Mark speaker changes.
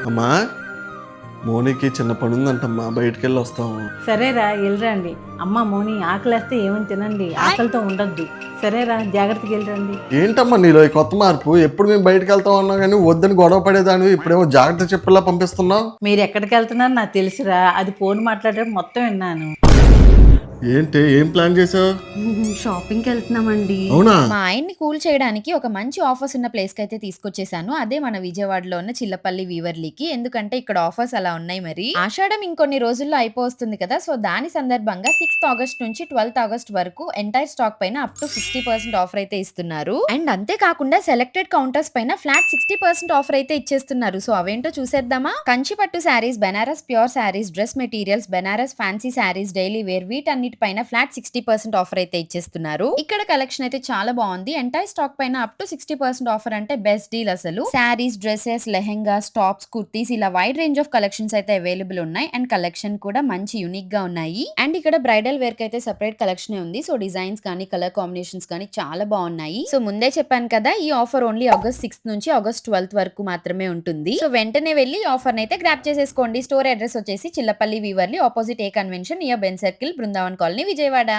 Speaker 1: అమ్మా, మోనీకి చిన్న పని ఉందంటమ్మా, బయటికి వెళ్ళి వస్తాము.
Speaker 2: సరేరా వెళ్ళరండి. అమ్మ మోని ఆకలేస్తే ఏమని తినండి, ఆకలితో ఉండొద్దు. సరేరా జాగ్రత్తగా వెళ్ళరండి.
Speaker 1: ఏంటమ్మా నీలో ఈ కొత్త మార్పు? ఎప్పుడు మేము బయటికి వెళ్తాం అన్నా కానీ వద్దని గొడవ పడేదానివి, ఇప్పుడేమో జాగ్రత్త చెప్పేలా పంపిస్తున్నావు.
Speaker 2: మీరు ఎక్కడికి వెళ్తున్నారో నాకు తెలుసురా, అది ఫోన్ మాట్లాడడం మొత్తం విన్నాను.
Speaker 1: ఏంటి, ఏం ప్లాన్ చేసావు?
Speaker 3: షాపింగ్కి వెళ్తున్నామండి.
Speaker 1: అవునా?
Speaker 4: మా ఆయన్ని కూల్ చేయడానికి ఒక మంచి ఆఫర్స్ ఉన్న ప్లేస్ కి అయితే తీసుకొచ్చేసాను. అదే మన విజయవాడలో ఉన్న చిల్లపల్లి వీవర్లీకి. ఎందుకంటే ఇక్కడ ఆఫర్స్ అలా ఉన్నాయి. మరి ఆషాఢం ఇంకొన్ని రోజుల్లో అయిపోతుంది కదా, సో దాని సందర్భంగా 6th ఆగస్ట్ నుంచి 12th ఆగస్ట్ వరకు ఎంటైర్ స్టాక్ పైన అప్ టు 50% ఆఫర్ అయితే ఇస్తున్నారు. అండ్ అంతేకాకుండా సెలెక్టెడ్ కౌంటర్స్ పైన ఫ్లాట్ 60% ఆఫర్ అయితే ఇచ్చేస్తున్నారు. సో అవేంటో చూసేద్దామా. కంచి పట్టు saris, Banaras pure saris, dress materials, Banaras fancy saris, daily wear వీటన్నిటి పైన ఫ్లాట్ 60% ఆఫర్ అయితే ఇచ్చేస్తున్నారు. ఇక్కడ కలెక్షన్ అయితే చాలా బాగుంది. ఎంటైర్ స్టాక్ పైన అప్ టు 60% ఆఫర్ అంటే బెస్ట్ డీల్ అసలు. శారీస్, డ్రెస్సెస్, లెహెంగాస్, టాప్స్, కుర్తీస్ ఇలా వైడ్ రేంజ్ ఆఫ్ కలెక్షన్స్ అయితే అవైలబుల్ ఉన్నాయి. అండ్ కలెక్షన్ కూడా మంచి యూనిక్ గా ఉన్నాయి. అండ్ ఇక్కడ బ్రైడల్ వేర్ కి అయితే సెపరేట్ కలెక్షన్ ఉంది. సో డిజైన్స్ కానీ కలర్ కాంబినేషన్స్ కానీ చాలా బాగున్నాయి. సో ముందే చెప్పాను కదా, ఈ ఆఫర్ ఓన్లీ ఆగస్ట్ 6th నుంచి ఆగస్ట్ 12th వరకు మాత్రమే ఉంటుంది. సో వెంటనే వెళ్ళి ఆఫర్ అయితే గ్రాప్ చేసేసుకోండి. స్టోర్ అడ్రస్ వచ్చేసి చిల్లపల్లి వీవర్లీ, opposite A convention, near Benz circle, Brindavan colony, Vijayawada.